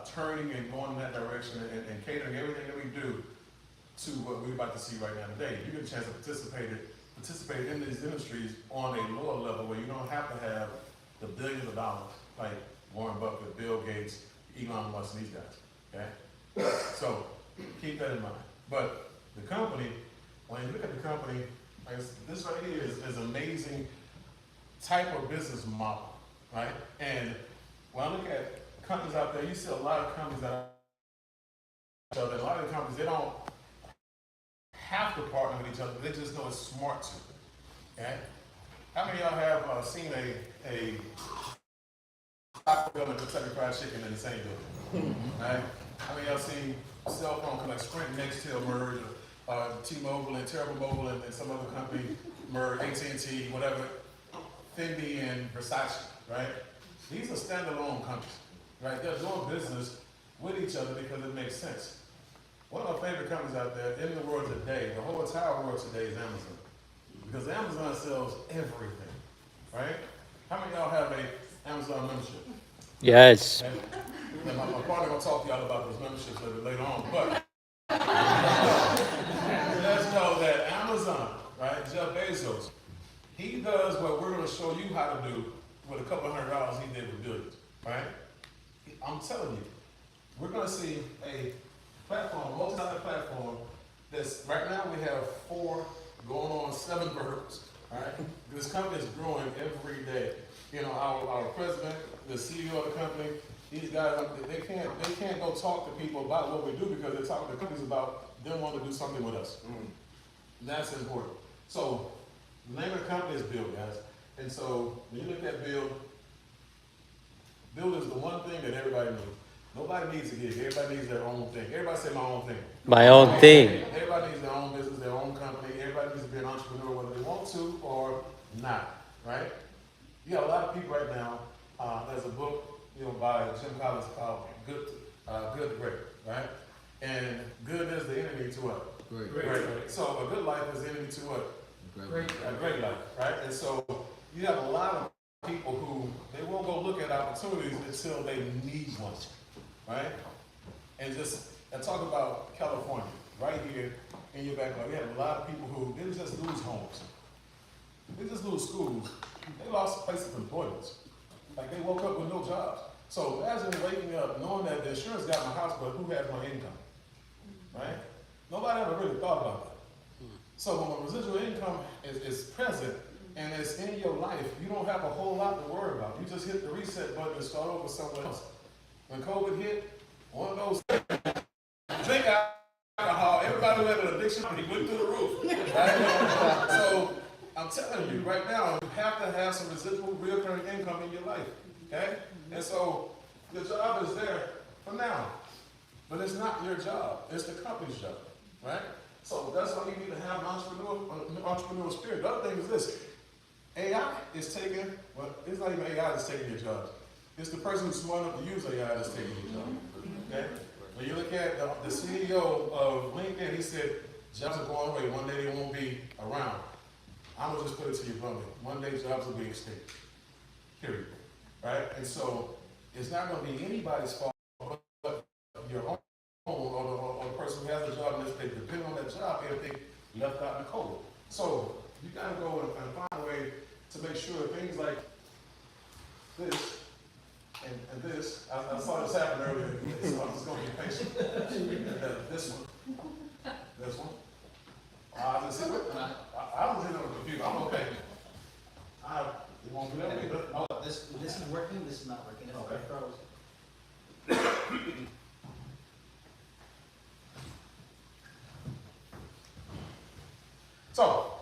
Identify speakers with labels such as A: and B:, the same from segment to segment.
A: turning and going in that direction and catering everything that we do to what we're about to see right now today. You get a chance to participate in these industries on a lower level where you don't have to have the billions of dollars like Warren Buffett, Bill Gates, Elon Musk, and these guys. Okay, so keep that in mind. But the company, when you look at the company, like this right here is amazing type of business model, right? And when I look at companies out there, you see a lot of companies that are, so a lot of the companies, they don't have to partner with each other, they just know it's smart to. Okay? How many of y'all have seen a Taco Bell and Kentucky Fried Chicken in the same building? Right? How many of y'all seen cell phone like Sprint and Nextel merge, or T-Mobile and Terrible Mobile and some other company merge, AT&T, whatever, Fendi and Versace, right? These are standalone companies, right? They're doing business with each other because it makes sense. One of my favorite companies out there in the world today, the whole entire world today, is Amazon. Because Amazon sells everything, right? How many of y'all have a Amazon membership?
B: Yes.
A: Okay? And my partner gonna talk to y'all about those memberships a little bit later on, but let's know that Amazon, right, Jeff Bezos, he does what we're gonna show you how to do with a couple $100 he did with billions, right? I'm telling you, we're gonna see a platform, multi-sided platform, that's, right now we have 4 going on 7 verticals, right? This company is growing every day. You know, our president, the CEO of the company, these guys, they can't go talk to people about what we do because they're talking to companies about them wanting to do something with us. That's important. So, the name of the company is Byld, guys. And so, when you look at Byld is the one thing that everybody needs. Nobody needs a gig. Everybody needs their own thing. Everybody say my own thing.
B: My own thing.
A: Everybody needs their own business, their own company. Everybody needs to be an entrepreneur whether they want to or not, right? You got a lot of people right now. There's a book, by Jim Collins called Good to Great, right? And good is the enemy to what? Great. So a good life is the enemy to what? A great life, right? And so you have a lot of people who they won't go look at opportunities until they need one, right? And talk about California, right here in your backyard. We have a lot of people who didn't just lose homes, they just lose schools. They lost a place of employment. Like they woke up with no jobs. So imagine waking up knowing that the insurance got my house, but who has my income, right? Nobody ever really thought about that. So when residual income is present and it's in your life, you don't have a whole lot to worry about. You just hit the reset button and start over somewhere else. When COVID hit, one of those drink alcohol, everybody who had an addiction, he went through the roof, right? So I'm telling you, right now, you have to have some residual, recurring income in your life, okay? And so the job is there for now, but it's not your job. It's the company's job, right? So that's why you need to have an entrepreneurial spirit. The other thing is this. AI is taking, well, it's not even AI that's taking your jobs. It's the person who's smart enough to use AI that's taking your job, okay? When you look at the CEO of LinkedIn, he said, jobs are going away. One day they won't be around. I'm going to just put it to you bluntly. One day jobs will be extinct, period, right? And so it's not going to be anybody's fault but your own or the person who has a job and they depend on that job if they left out in the cold. So you got to go and find a way to make sure things like this and this, I saw this happen earlier, so I'm just going to be patient. This one. I was just hitting on the computer. I'm okay. It won't be that way, but
C: Oh, this is working. This is not working. It's
A: Okay.
C: froze.
A: So,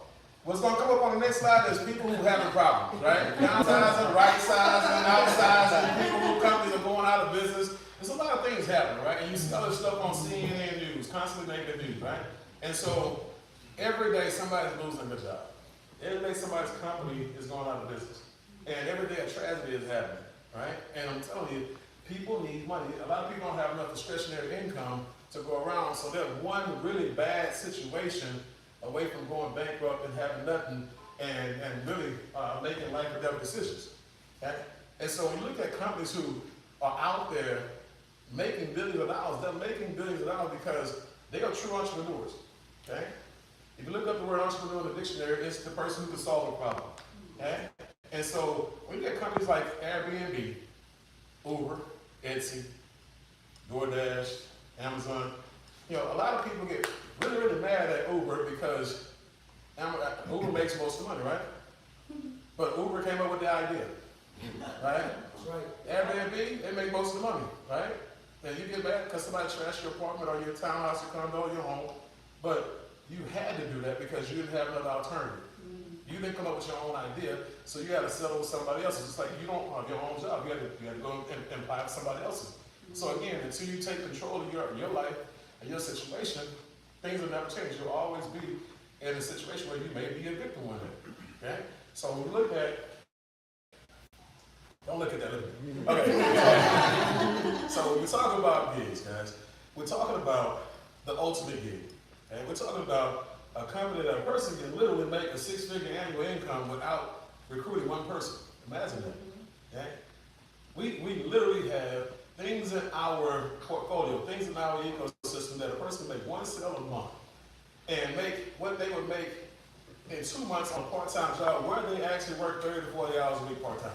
A: what's going to come up on the next slide is people who having problems, right? Downsizing, right sizing, outsizing, people who companies are going out of business. There's a lot of things happening, right? And you see other stuff on CNN News, constantly negative news, right? And so, every day somebody's losing their job. Every day somebody's company is going out of business. And every day a tragedy is happening, right? And I'm telling you, people need money. A lot of people don't have enough discretionary income to go around, so they're one really bad situation away from going bankrupt and having nothing and really making life or death decisions. Okay? And so when you look at companies who are out there making billions of dollars. They're making billions of dollars because they are true entrepreneurs. Okay? If you look up the word entrepreneur in the dictionary, it's the person who can solve a problem. Okay? And so when you get companies like Airbnb, Uber, Etsy, DoorDash, Amazon, you know, a lot of people get really, really mad at Uber because Uber makes most of the money, right? But Uber came up with the idea, right?
C: That's right.
A: Airbnb, they make most of the money, right? And you get mad because somebody trashed your apartment or your townhouse, your condo, your home, but you had to do that because you didn't have another alternative. You didn't come up with your own idea, so you had to settle with somebody else's. It's like you don't have your own job. You had to go and apply to somebody else's. So again, until you take control of your life and your situation, things will never change. You'll always be in a situation where you may be a victim one day. Okay? So when we look at, don't look at that, look at that. Okay. So when we talk about gigs, guys, we're talking about the ultimate gig. Okay? We're talking about a company that a person can literally make a six-figure annual income without recruiting one person. Imagine that. Okay? We literally have things in our portfolio, things in our ecosystem that a person can make one sale a month and make what they would make in 2 months on a part-time job where they actually work 30 to 40 hours a week part-time.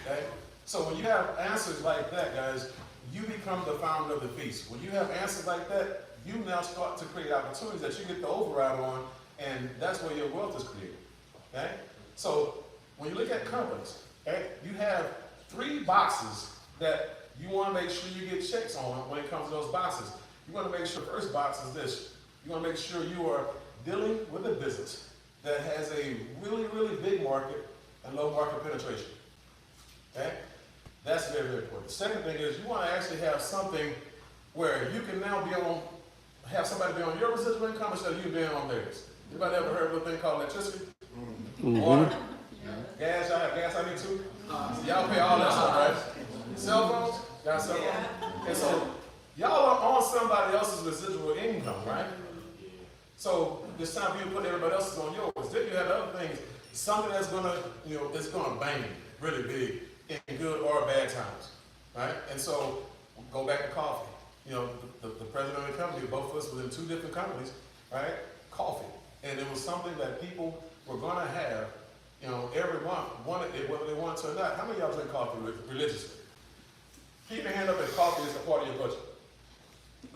A: Okay? So when you have answers like that, guys, you become the founder of the feast. When you have answers like that, you now start to create opportunities that you get the override on, and that's where your wealth is created. Okay? So when you look at companies, okay, you have 3 boxes that you want to make sure you get checks on when it comes to those boxes. You want to make sure the first box is this. You want to make sure you are dealing with a business that has a really, really big market and low market penetration. Okay? That's very, very important. The second thing is you want to actually have something where you can now have somebody be on your residual income instead of you being on theirs. Anybody ever heard of a thing called electricity? Water? Gas? Y'all have gas I need too? So y'all pay all that stuff, right? Cell phones? Got cell phones? And so y'all are on somebody else's residual income, right? So it's time for you to put everybody else's on yours. Then you have other things, something that's gonna, it's gonna bang really big in good or bad times, right? And so go back to coffee. The president of the company, both of us were in 2 different companies, right? Coffee. And it was something that people were gonna have, every month, whether they want to or not. How many of y'all drink coffee religiously? Keep your hand up if coffee is a part of your budget.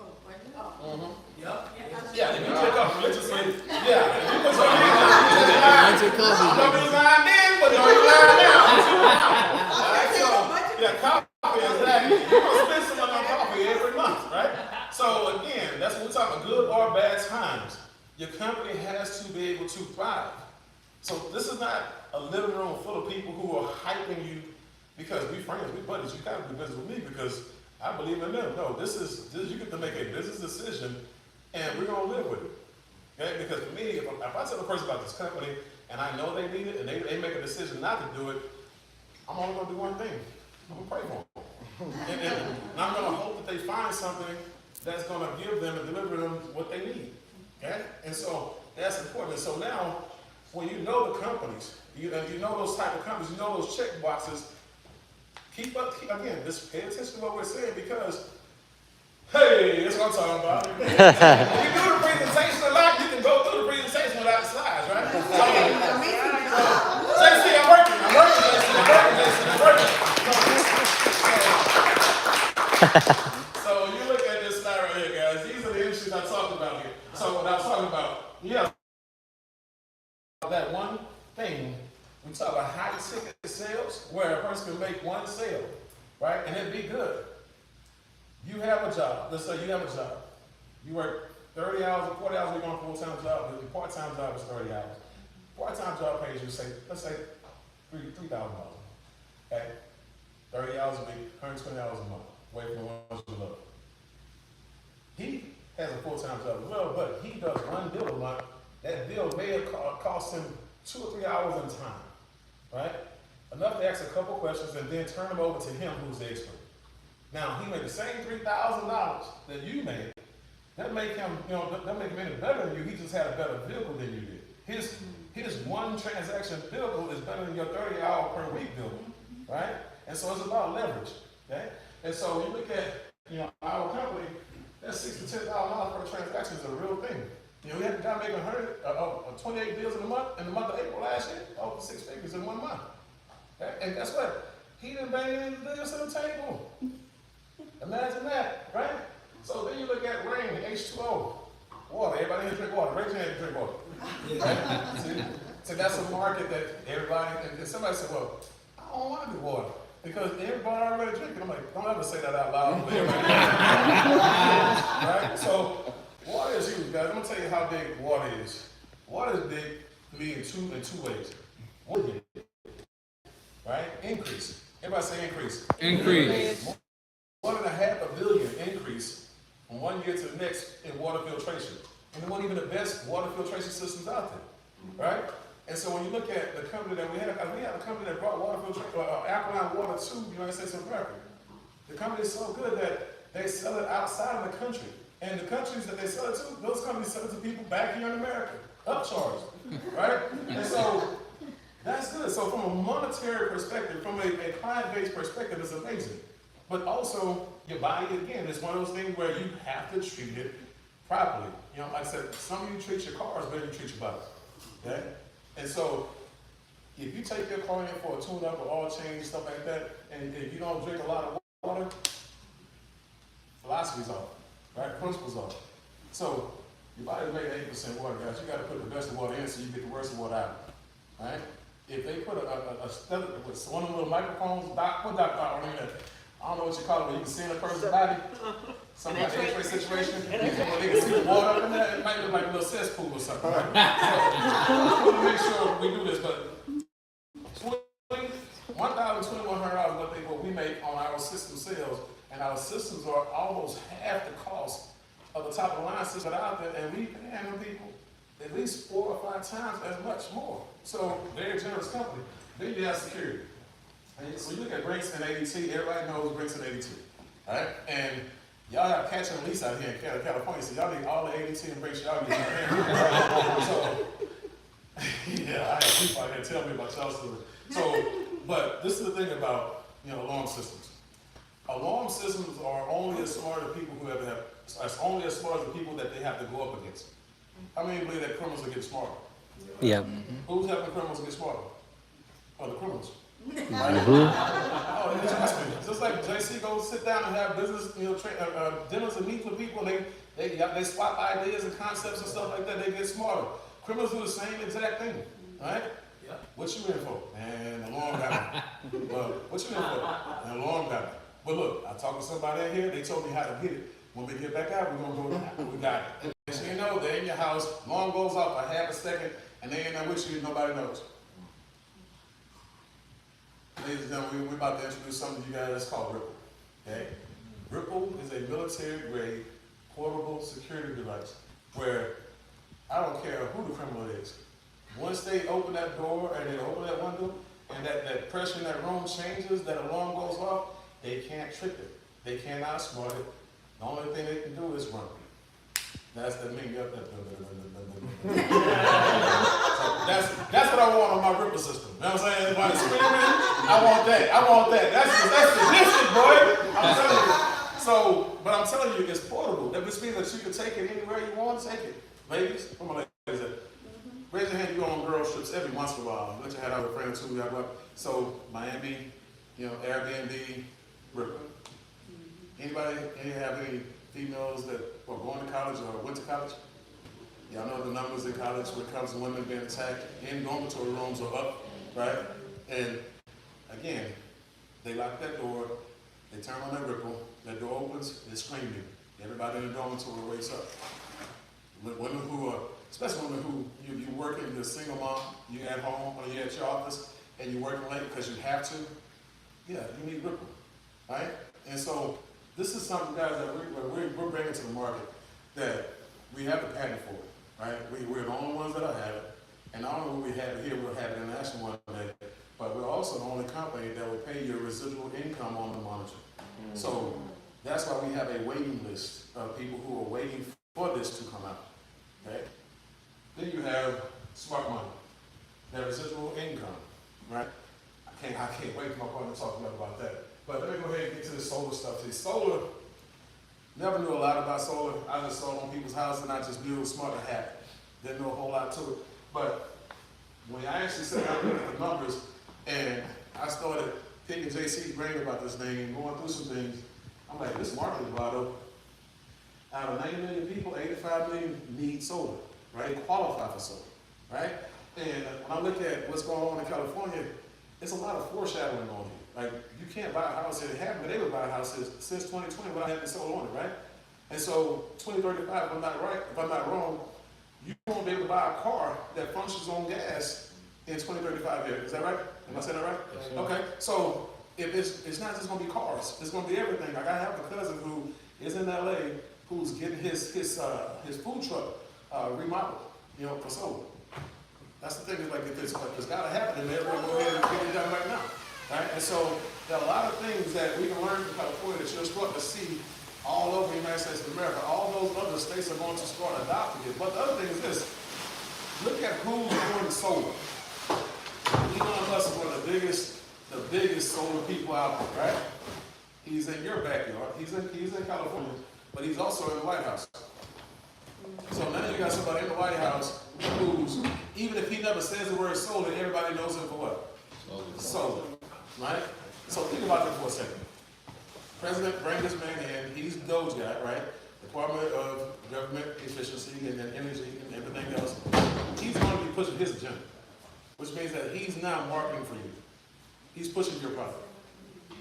A: Mm-hmm. Yep. Yeah, if you drink coffee religiously, yeah. If you put your hand up, don't be lying then, but don't be lying now. All right, so, yeah, coffee is that. You're going to spend some money on coffee every month, right? So, again, that's what we're talking about, good or bad times. Your company has to be able to thrive. So, this is not a living room full of people who are hyping you because we friends, we buddies. You got to do business with me because I believe in them. No, this you get to make a business decision, and we're gonna live with it. Okay? Because for me, if I tell a person about this company and I know they need it, and they make a decision not to do it, I'm only gonna do one thing. I'm gonna pray for them, and I'm gonna hope that they find something that's gonna give them and deliver them what they need. Okay? And so that's important. So now, when you know the companies, you know those type of companies, you know those check boxes. Again, just pay attention to what we're saying because, hey, that's what I'm talking about. When you do the presentation a lot, you can go through the presentation without slides, right? JC, I'm working, So you look at this slide right here, guys. These are the issues I talked about here. So what I was talking about, that one thing. We talk about high ticket sales where a person can make one sale, right? And it'd be good. You have a job. Let's say you have a job. You work 30 hours or 40 hours a week on a full-time job, but your part-time job is 30 hours. Part-time job pays you, let's say $3,000. Okay? 30 hours a week, 120 hours a month, away from the ones you love. He has a full-time job as well, but he does one deal a month. That deal may have cost him 2 or 3 hours in time. Right? Enough to ask a couple questions and then turn them over to him who's the expert. Now, he made the same $3,000 that you made. That make him, that make him any better than you. He just had a better vehicle than you did. His one transaction vehicle is better than your 30-hour per week vehicle. Right? And so it's about leverage. Okay? And so you look at our company, that $6,000 to $10,000 per transaction is a real thing. We had the guy making 28 deals in the month of April last year, over 6 figures in 1 month. Okay? And guess what? He didn't bring any deals to the table. Imagine that, right? So then you look at rain, H2O, water. Everybody here drink water. Raise your hand if you drink water. Right? See? So that's a market that everybody, and somebody said, well, I don't want to do water because everybody already drinking. I'm like, don't ever say that out loud. Right? So water is huge, guys. I'm going to tell you how big water is. Water is big to me in two ways. One, right? Increase. Everybody say increase.
B: Increase.
A: $1.5 billion increase from 1 year to the next in water filtration. And it wasn't even the best water filtration systems out there, right? And so when you look at the company that we had a company that brought water filtration, alkaline water to the United States of America. The company is so good that they sell it outside of the country. And the countries that they sell it to, those companies sell it to people back here in America, upcharged, right? And so that's good. So from a monetary perspective, from a client-based perspective, it's amazing. But also, your body, again, is one of those things where you have to treat it properly. Like I said, some of you treat your cars better than you treat your body. Okay? And so, if you take your car in for a tune-up or oil change, stuff like that, and if you don't drink a lot of water, philosophy's off, right? Principles off. So, your body's made 80% water, guys. You got to put the best of water in so you get the worst of water out. Right? If they put a study with one of the little microphones, what doctor on there? I don't know what you call it, but you can see in a person's body, some kind of X-ray situation, they can see the water up in there, it might look like a little cesspool or something, right? So, I want to make sure we do this, but $1,200 what we make on our system sales, and our systems are almost half the cost of the top of the line systems that are out there, and we pay them people at least 4 or 5 times as much more. So, very generous company. Then you have security. So you look at Brinks and ADT, everybody knows Brinks and ADT, right? And y'all have catch and release out here in California, so y'all need all the ADT and Brinks y'all get out here. So, yeah, I have people out here tell me about y'all story. So, but this is the thing about, alarm systems. Alarm systems are only as smart as people only as smart as the people that they have to go up against. How many believe that criminals will get smarter?
B: Yeah.
A: Who's helping criminals get smarter? Or the criminals?
B: Mm-hmm.
A: Oh, trust me. Just like JC goes sit down and have business, dinners and meet with people, they swap ideas and concepts and stuff like that. They get smarter. Criminals do the same exact thing, right? Yeah. What you in for? And the alarm got me. What you in for? And the alarm got me. But look, I talked to somebody in here. They told me how to get it. When we get back out, we're gonna go down. We got it. And so they're in your house. Alarm goes off for half a second, and they ain't there with you. Nobody knows. Ladies and gentlemen, we're about to introduce something to you guys called Ripple. Okay? Ripple is a military-grade portable security device where I don't care who the criminal is. Once they open that door and they open that window and that pressure in that room changes, that alarm goes off, they can't trick it. They can't outsmart it. The only thing they can do is run. That's the meaning of that. That's what I want on my Ripple system. You know what I'm saying? When it's screaming, I want that. That's sadistic, boy. I'm telling you. So, but I'm telling you, it's portable. That just means that you can take it anywhere you want to take it. Ladies, where my ladies at? Raise your hand. You go on girl trips every once in a while. Let your hand out with a friend or two. So Miami, Airbnb, Ripple. Anybody have any females that are going to college or went to college? Y'all know the numbers in college when it comes to women being attacked in dormitory rooms are up, right? And again, they lock that door, they turn on that Ripple, that door opens, they're screaming. Everybody in the dormitory wakes up. Women who are, especially women who you're working, you're a single mom, you're at home or you're at your office and you're working late because you have to, yeah, you need Ripple, right? And so this is something, guys, that we're bringing to the market that we have a patent for it. Right? We're the only ones that are have it. And not only will we have it here, we'll have it international one day, but we're also the only company that will pay your residual income on the monitor. Mm-hmm. So that's why we have a waiting list of people who are waiting for this to come out. Okay? Then you have smart money, that residual income, right? I can't wait for my partner to talk about that. But let me go ahead and get to the solar stuff. See, solar Never knew a lot about solar. I just saw it on people's houses and I just knew it was smart to have it. Didn't know a whole lot to it. But when I actually sat down and looked at the numbers and I started picking JC's brain about this thing and going through some things, I'm like, this market is wide open. Out of 90 million people, 85 million need solar, right? Qualify for solar, right? And when I look at what's going on in California, it's a lot of foreshadowing on here. Like, you can't buy a house, and it haven't been able to buy houses since 2020 without having solar on it, right? And so 2035, if I'm not wrong, you won't be able to buy a car that functions on gas in 2035 here. Is that right? Am I saying that right?
B: Yes,
A: Okay. So if it's not just gonna be cars, it's gonna be everything. Like I have a cousin who is in LA who's getting his food truck remodeled, you know, for solar. That's the thing, is like if it's gotta happen, and everyone go ahead and get it done right now. Right? And so there are a lot of things that we can learn from California that you'll start to see all over the United States of America. All those other states are going to start adopting it. But the other thing is this: look at who's doing solar. Elon Musk is one of the biggest solar people out there, right? He's in your backyard. He's in California, but he's also in the White House. So now you got somebody in the White House who's, even if he never says the word solar, everybody knows him for what? Solar, right? So think about that for a second. President bring this man in. He's the Doge guy, right? Department of Government Efficiency and then Energy and everything else. He's going to be pushing his agenda, which means that he's now marketing for you. He's pushing your product.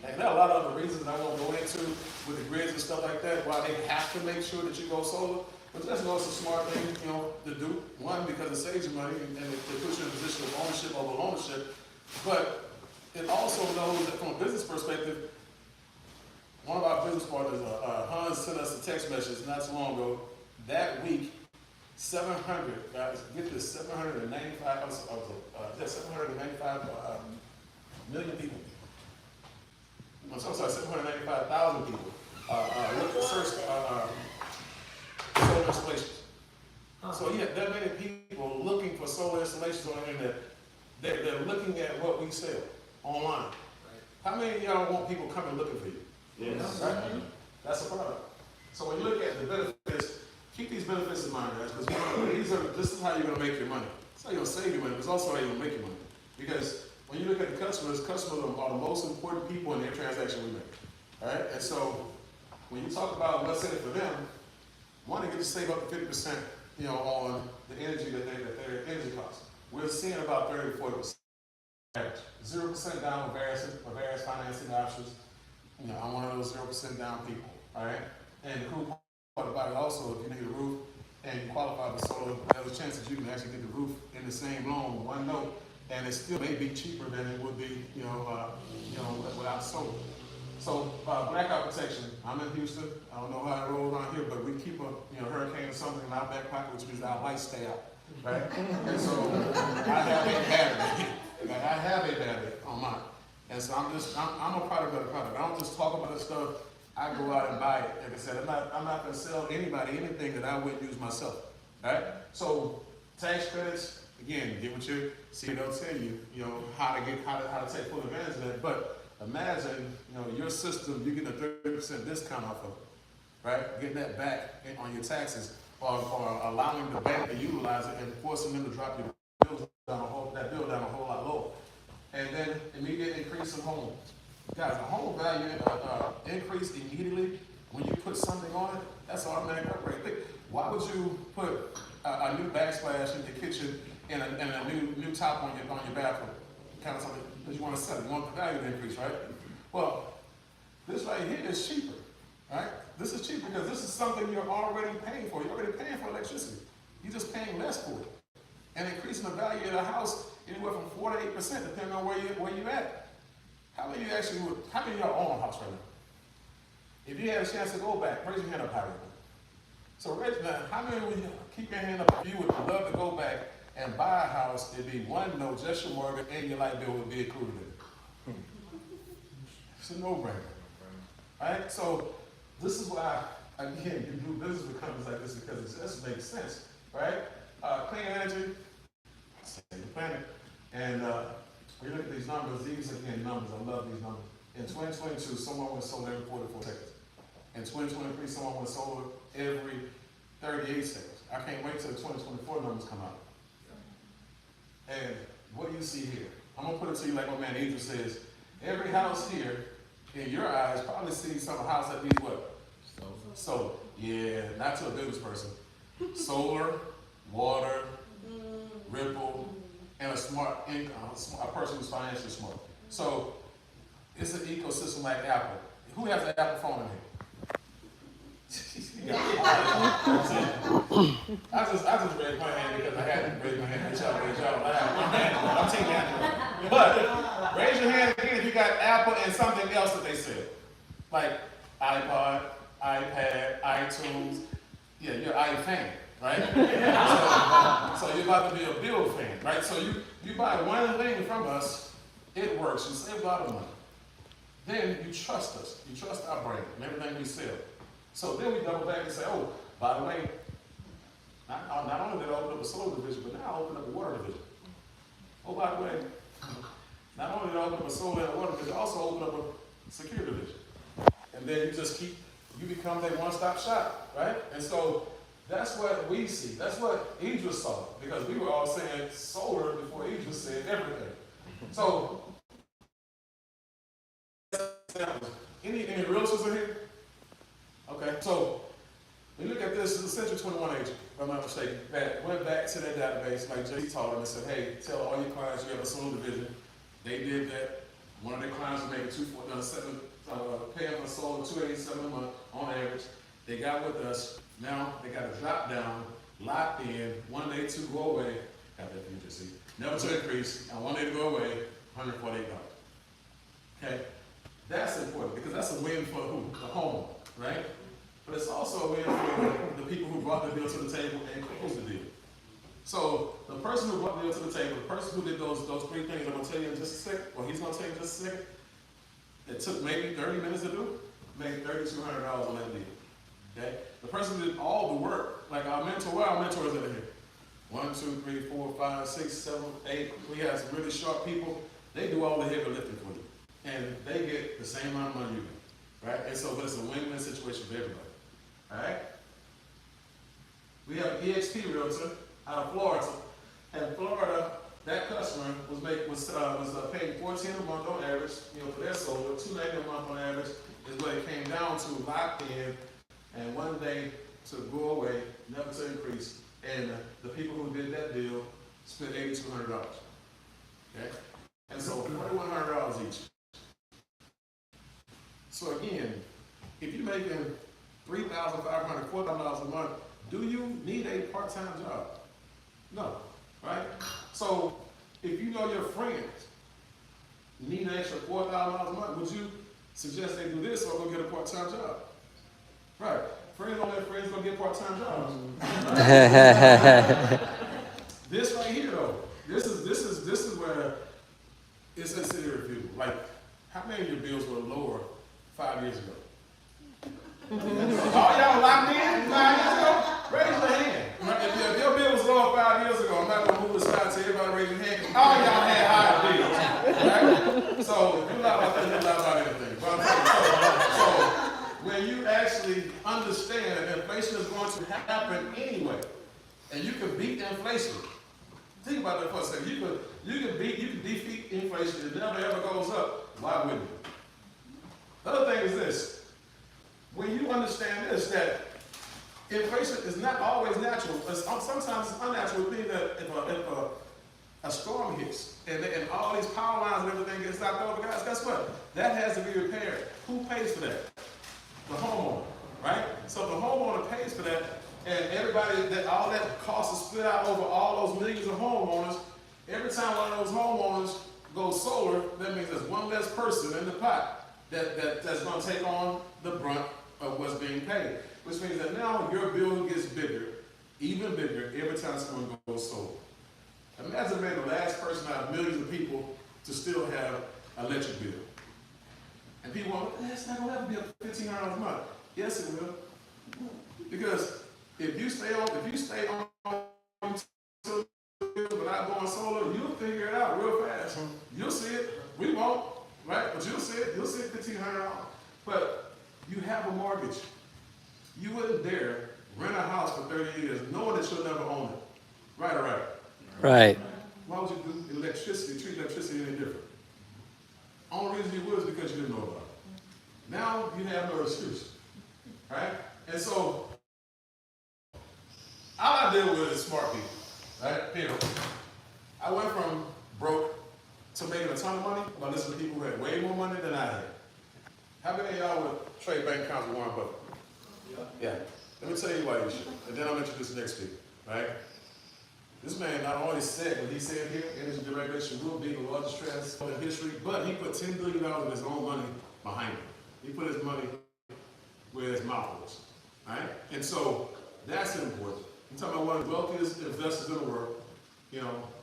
A: And there are a lot of other reasons I won't go into with the grids and stuff like that, why they have to make sure that you go solar. But that's also a smart thing, you know, to do. One, because it saves you money and it puts you in a position of ownership over ownership. But it also knows that from a business perspective, one of our business partners, Hans, sent us a text message not too long ago. That week, 700, guys, get this, 795 million people. I'm so sorry, 795,000 people searched solar installations. So yeah, there are many people looking for solar installations on the internet. They're looking at what we sell online.
C: Right.
A: How many of y'all want people coming looking for you?
D: Yes.
A: Right? That's a product. So when you look at the benefits, keep these benefits in mind, guys, because this is how you're going to make your money. It's how you're going to save your money, but it's also how you're going to make your money. Because when you look at the customers are the most important people in their transaction we make. All right? And so when you talk about what's in it for them, one, they get to save up to 50%, you know, on the energy that their energy costs. We're seeing about 30 to 40%. 0% down on various financing options. You know, I'm one of those 0% down people. All right? And the cool part about it also, if you need a roof and you qualify for solar, there's a chance that you can actually get the roof in the same loan, one note, and it still may be cheaper than it would be, without solar. So blackout protection. I'm in Houston. I don't know how it rolls around here, but we keep a hurricane or something in our back pocket, which means our lights stay out, right? And so I have a battery on mine, and so I'm a product of the product. I don't just talk about this stuff. I go out and buy it. Like I said, I'm not going to sell anybody anything that I wouldn't use myself, right? So tax credits. Again, get what you see. They'll tell you, how to take full advantage of that. But imagine, your system, you get a 30% discount off of it, right? Getting that back on your taxes, or allowing the bank to utilize it and forcing them to drop your bill down a whole lot lower. And then immediate increase in home. Guys, the home value increase immediately when you put something on it. That's automatic upgrade. Why would you put a new backsplash in the kitchen and a new top on your bathroom? Kind of something that you want to sell. You want the value to increase, right? Well, this right here is cheaper, right? This is cheaper because this is something you're already paying for. You're already paying for electricity. You're just paying less for it. And increasing the value of the house anywhere from 4 to 8%, depending on where you're at. How many of y'all own a house right now? If you had a chance to go back, raise your hand up high. So, Reg, now, how many of you, keep your hand up if you would love to go back and buy a house? It'd be one note, just your mortgage, and your light bill would be included in it. It's a no-brainer. Right? So, this is why, again, you do business with companies like this because it just makes sense. Right? Clean energy, save the planet. And we look at these numbers, these again numbers, I love these numbers. In 2022, someone went solar every 44 seconds. In 2023, someone went solar every 38 seconds. I can't wait till the 2024 numbers come out. And what do you see here? I'm gonna put it to you like my man Idris says. Every house here, in your eyes, probably sees some house that needs what? Solar. Yeah, not to a business person. Solar, water, ripple, and a smart income, a person who's financially smart. So it's an ecosystem like Apple. Who has an Apple phone in here? I just raised my hand because I had to raise my hand. Y'all laugh. I'm taking that. But raise your hand again if you got Apple and something else that they said. Like iPod, iPad, iTunes. Yeah, you're an i fan, right? So you're about to be a Byld fan, right? So you buy one thing from us, it works. You save a lot of money. Then you trust us. You trust our brand and everything we sell. So then we double back and say, oh, by the way, not only did I open up a solar division, but now I open up a water division. Oh, by the way, not only did I open up a solar and a water division, I also open up a security division. And then you become that one-stop shop, right? And so that's what we see. That's what Idris saw, because we were all saying solar before Idris said everything. So, any realtors in here? Okay, so when you look at this, this is a Century 21 agent, if I'm not mistaken, that went back to their database, like Jay told them, and said, hey, tell all your clients you have a solar division. They did that. One of their clients was making paying for solar $287 a month on average. They got with us. Now they got a drop down, locked in, one day to go away. Got that future, see? Never to increase, and one day to go away, $148. Okay? That's important because that's a win for who? The home, right? But it's also a win for the people who brought the deal to the table and closed the deal. So the person who brought the deal to the table, the person who did those three things I'm going to tell you in just a second, or he's going to tell you in just a second, it took maybe 30 minutes to do, made $3,200 on that deal. Okay? The person who did all the work, like our mentor, where our mentors in here? 1, 2, 3, 4, 5, 6, 7, 8. We have some really sharp people. They do all the heavy lifting for you. And they get the same amount of money you get. Right? And so, but it's a win-win situation for everybody. All right? We have an EXP realtor out of Florida. And Florida, that customer was paying $14 a month on average, for their solar, $290 a month on average is what it came down to, locked in, and one day to go away, never to increase. And the people who did that deal spent $8,200. Okay? And so $4,100 each. So again, if you're making $3,500, $4,000 a month, do you need a part-time job? No, right? So if you know your friends need an extra $4,000 a month, would you suggest they do this or go get a part-time job? Right. Friends don't let friends go get part-time jobs. This right here though, this is where it's a city review. Like, how many of your bills were lower 5 years ago? All y'all locked in 5 years ago? Raise your hand. If your bill was lower 5 years ago, I'm not gonna move the slide to everybody raise your hand. All y'all had higher bills, right? So if you lie about that, you lie about anything. But I'm saying, so when you actually understand that inflation is going to happen anyway, and you can beat inflation. Think about that for a second. You can defeat inflation. It never ever goes up. Why wouldn't you? The other thing is this. When you understand this, that inflation is not always natural. Sometimes it's unnatural. Being that if a storm hits and all these power lines and everything gets knocked over, guys, guess what? That has to be repaired. Who pays for that? The homeowner, right? So the homeowner pays for that, and everybody, all that cost is split out over all those millions of homeowners. Every time one of those homeowners goes solar, that means there's one less person in the pot that's going to take on the brunt of what's being paid. Which means that now your bill gets bigger, even bigger, every time someone goes solar. Imagine being the last person out of millions of people to still have an electric bill. And people want, it's not going to ever be up to $1,500 a month. Yes, it will. Because if you stay on without going solar, you'll figure it out real fast. You'll see it. We won't, right? But you'll see it. You'll see it $1,500. But You have a mortgage. You wouldn't dare rent a house for 30 years knowing that you'll never own it. Right or right?
B: Right.
A: Why would you do electricity, treat electricity any different? Only reason you would is because you didn't know about it. Now you have no excuse. Right? And so, all I deal with is smart people. Right? People. I went from broke to making a ton of money by listening to people who had way more money than I had. How many of y'all would trade bank accounts with Warren Buffett? Yeah. Let me tell you why you should. And then I'll introduce the next speaker. Right? This man not only said what he said here, energy deregulation will be the largest trend in history, but he put $10 billion of his own money behind it. He put his money where his mouth was. Right? And so that's important. I'm talking about one of the wealthiest investors in the world,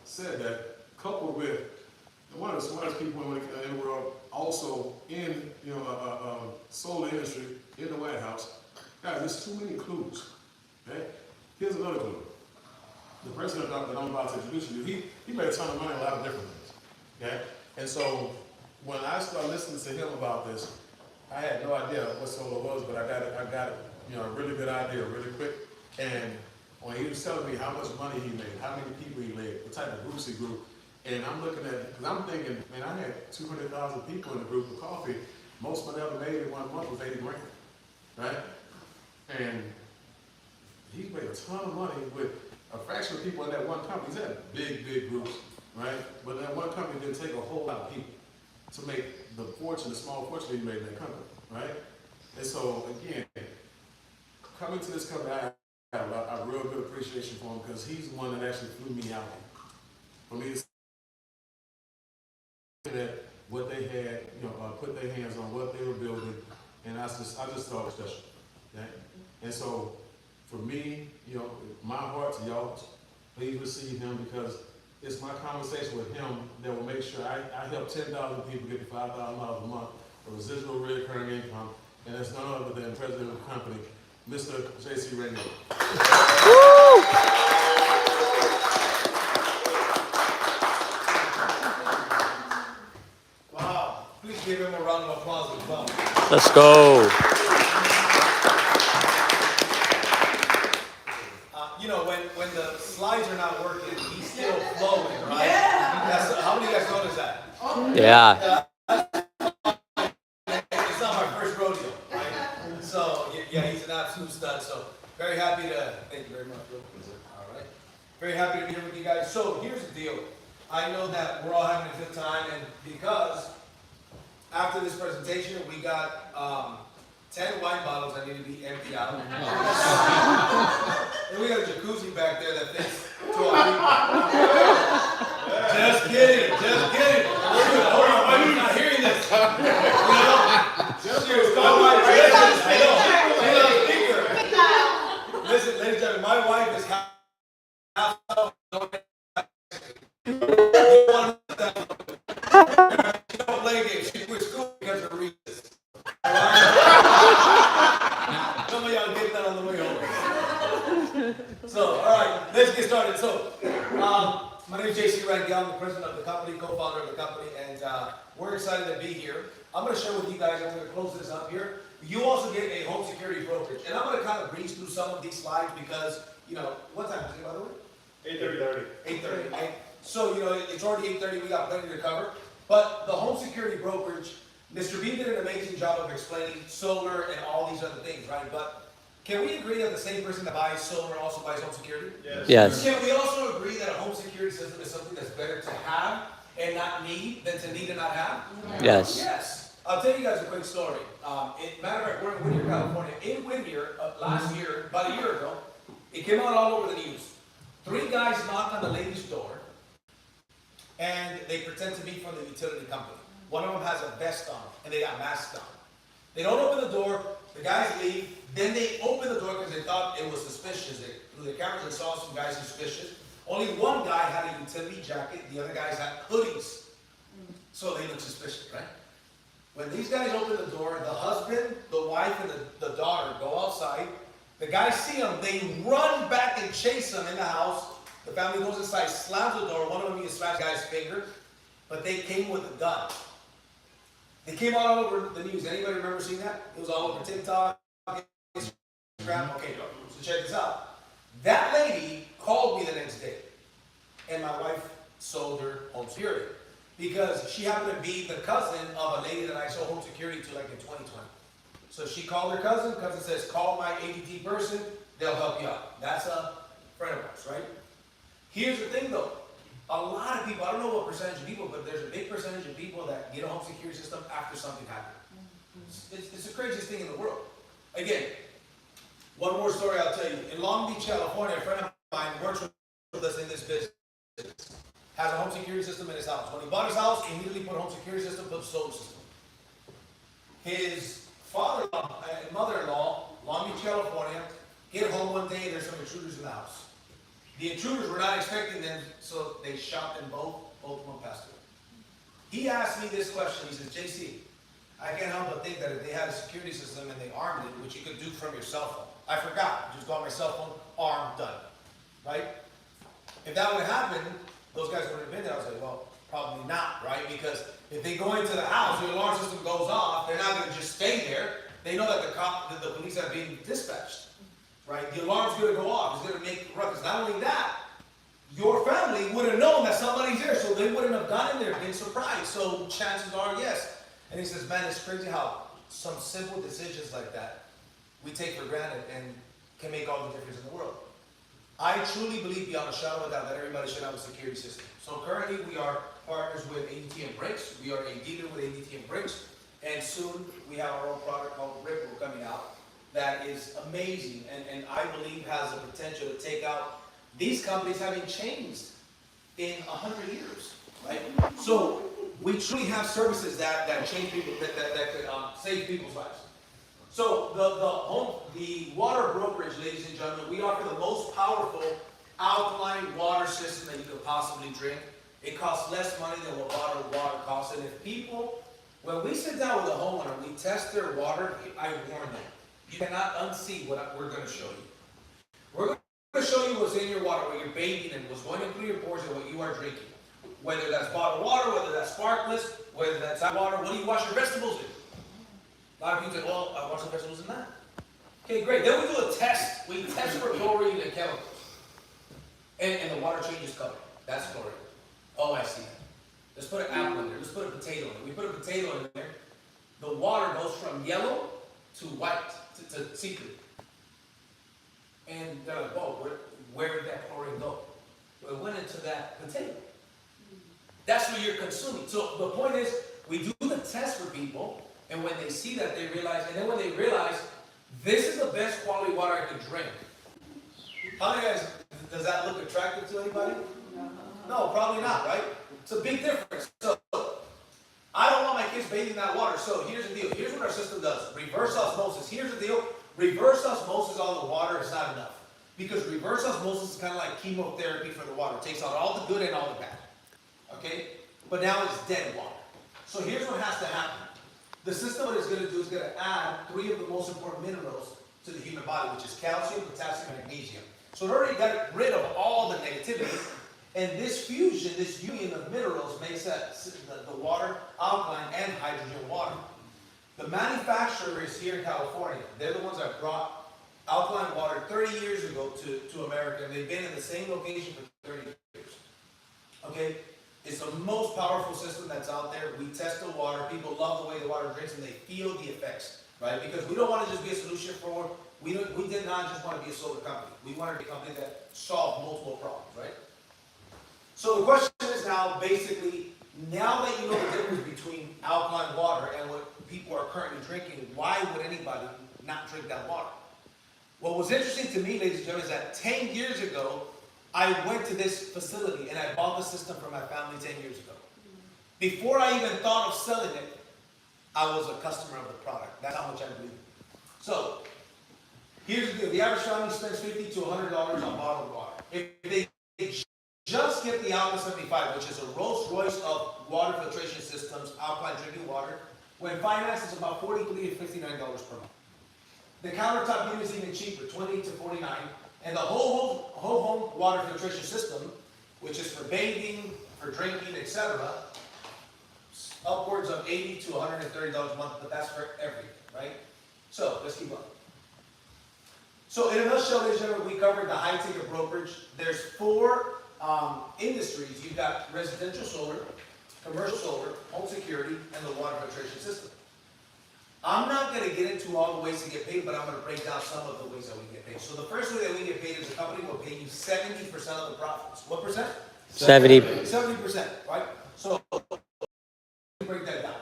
A: said that, coupled with one of the smartest people in the world, also in solar industry in the White House. Guys, there's too many clues. Okay? Here's another clue. The president that I'm about to introduce you to, he made a ton of money in a lot of different things. Okay? And so when I started listening to him about this, I had no idea what solar was, but I got a really good idea really quick. And when he was telling me how much money he made, how many people he led, what type of groups he grew, and I'm looking at it, because I'm thinking, man, I had 200,000 people in the group of coffee. Most money I ever made in 1 month was 80 grand, right? And he made a ton of money with a fraction of people in that one company. He's had big groups, right? But that one company didn't take a whole lot of people to make the small fortune he made in that company, right? And so, again, coming to this company, I have a real good appreciation for him because he's the one that actually flew me out for me to that what they had, put their hands on what they were building, and I just thought it was special. Okay? And so, for me, my heart to y'all, please receive him because it's my conversation with him that will make sure I help 10,000 people get to $5,000 a month of residual recurring income, and it's none other than the president of the company, Mr. J.C. Rangel.
D: Please give him a round of applause as well.
B: Let's go.
D: When the slides are not working, he's still flowing, right? Yeah. How many of you guys notice that?
B: Yeah.
D: It's not my first rodeo, right? So, yeah, he's an absolute stud. So, very happy to, thank you very much. All right. Very happy to be here with you guys. So, here's the deal. I know that we're all having a good time, and because after this presentation, we got 10 wine bottles that need to be emptied out. And we got a jacuzzi back there that fits 12 people. Just kidding. Hold on, why are you not hearing this? Serious, call my speaker. Listen, ladies and gentlemen, my wife is half she don't play games. She quit school because of Reese's. Some of y'all get that on the way home. So, all right, let's get started. So, my name is J.C. Rangel. I'm the president of the company, co-founder of the company, and we're excited to be here. I'm going to share with you guys, I'm going to close this up here. You also get a home security brokerage, and I'm going to kind of breeze through some of these slides because, what time is it, by the way? 8:30. 8:30, right? So, it's already 8:30, we got plenty to cover. But the home security brokerage, Mr. B did an amazing job of explaining solar and all these other things, right? But can we agree that the same person that buys solar also buys home security?
B: Yes.
D: Can we also agree that a home security system is something that's better to have and not need than to need and not have?
B: Yes.
D: Yes. I'll tell you guys a quick story. Matter of fact, we're in Whittier, California. In Whittier, last year, about a year ago, it came out all over the news. 3 guys knocked on the lady's door, and they pretend to be from the utility company. One of them has a vest on, and they got masks on. They don't open the door, the guys leave, then they open the door because they thought it was suspicious. They through the cameras and saw some guys suspicious. Only one guy had a utility jacket, the other guys had hoodies. So they look suspicious, right? When these guys open the door, the husband, the wife, and the daughter go outside. The guys see them, they run back and chase them in the house. The family goes inside, slams the door. One of them even slaps the guy's finger, but they came with a gun. They came out all over the news. Anybody remember seeing that? It was all over TikTok, Instagram. Okay, so check this out. That lady called me the next day, and my wife sold her home security because she happened to be the cousin of a lady that I sold home security to like in 2020. So she called her cousin. Cousin says, call my ADT person. They'll help you out. That's a friend of ours, right? Here's the thing though. A lot of people, I don't know what percentage of people, but there's a big percentage of people that get a home security system after something happened. It's the craziest thing in the world. Again, one more story I'll tell you. In Long Beach, California, a friend of mine works with us in this business. Has a home security system in his house. When he bought his house, he immediately put a home security system, put a solar system. His father-in-law and mother-in-law, Long Beach, California, get home one day, there's some intruders in the house. The intruders were not expecting them, so they shot them both of them passed away. He asked me this question, he says, JC, I can't help but think that if they had a security system and they armed it, which you could do from your cell phone. I forgot, just got my cell phone, armed, done, right? If that would have happened, those guys would have been there. I was like, well, probably not, right? Because if they go into the house, the alarm system goes off, they're not going to just stay there. They know that the police are being dispatched, right? The alarm's going to go off. It's going to make ruckus. Not only that, your family would have known that somebody's there, so they wouldn't have gone in there, been surprised. So chances are, yes. And he says, man, it's crazy how some simple decisions like that we take for granted and can make all the difference in the world. I truly believe beyond a shadow of a doubt that everybody should have a security system. So currently we are partners with ADT and Brakes. We are a dealer with ADT and Brakes. And soon we have our own product called Ripple coming out that is amazing and I believe has the potential to take out these companies having changed in 100 years, right? So we truly have services that change people, that could save people's lives. So the water brokerage, ladies and gentlemen, we offer the most powerful alkaline water system that you could possibly drink. It costs less money than what bottled water costs. And if people, when we sit down with a homeowner, we test their water, I warn them, you cannot unsee what we're going to show you. We're going to show you what's in your water, what you're bathing in, what's going through your pores, and what you are drinking. Whether that's bottled water, whether that's sparkless, whether that's hot water, what do you wash your vegetables in? A lot of people say, well, I wash the vegetables in that. Okay, great. Then we do a test. We test for chlorine and chemicals. And the water changes color. That's chlorine. Oh, I see that. Let's put an apple in there. Let's put a potato in there. We put a potato in there. The water goes from yellow to white, to see-through. And they're like, whoa, where did that chlorine go? Well, it went into that potato. That's what you're consuming. So the point is, we do the test for people, and when they see that, they realize, and then when they realize, this is the best quality water I could drink. How many guys, does that look attractive to anybody? No, probably not, right? It's a big difference. So, I don't want my kids bathing in that water. So here's the deal. Here's what our system does. Reverse osmosis. Here's the deal. Reverse osmosis on the water is not enough. Because reverse osmosis is kind of like chemotherapy for the water. It takes out all the good and all the bad. Okay? But now it's dead water. So here's what has to happen. The system, what it's going to do is going to add 3 of the most important minerals to the human body, which is calcium, potassium, and magnesium. So it already got rid of all the negativity. And this fusion, this union of minerals makes the water alkaline and hydrogen water. The manufacturer is here in California. They're the ones that brought alkaline water 30 years ago to America. And they've been in the same location for 30 years. Okay? It's the most powerful system that's out there. We test the water. People love the way the water drinks and they feel the effects, right? Because we don't want to just be a solution for, we did not just want to be a solar company. We wanted to be a company that solved multiple problems, right? So the question is now, basically, now that you know the difference between alkaline water and what people are currently drinking, why would anybody not drink that water? What was interesting to me, ladies and gentlemen, is that 10 years ago, I went to this facility and I bought the system for my family 10 years ago. Before I even thought of selling it, I was a customer of the product. That's how much I believe. So, here's the deal. The average family spends $50 to $100 on bottled water. If they just get the Alka 75, which is a Rolls Royce of water filtration systems, alkaline drinking water, when financed is about $43 to $59 per month. The countertop unit is even cheaper, $20 to $49. And the whole home water filtration system, which is for bathing, for drinking, etc., upwards of $80 to $130 a month, but that's for everything, right? So, let's keep on. So, in a nutshell, ladies and gentlemen, we covered the high ticket brokerage. There's 4 industries. You've got residential solar, commercial solar, home security, and the water filtration system. I'm not going to get into all the ways to get paid, but I'm going to break down some of the ways that we get paid. So the first way that we get paid as a company, we'll pay you 70% of the profits. What percent?
B: 70.
D: 70%, right? So break that down.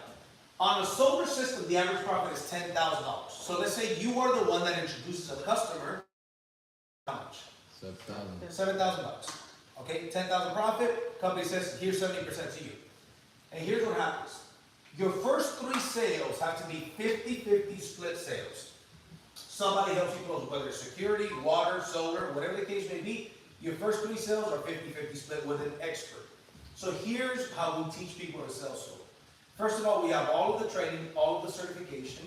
D: On a solar system, the average profit is $10,000. So let's say you are the one that introduces a customer. How much? $7,000. Okay, 10,000 profit. Company says, here's 70% to you. And here's what happens. Your first 3 sales have to be 50-50 split sales. Somebody helps you close, whether it's security, water, solar, whatever the case may be. Your first 3 sales are 50-50 split with an expert. So here's how we teach people to sell solar. First of all, we have all of the training, all of the certification,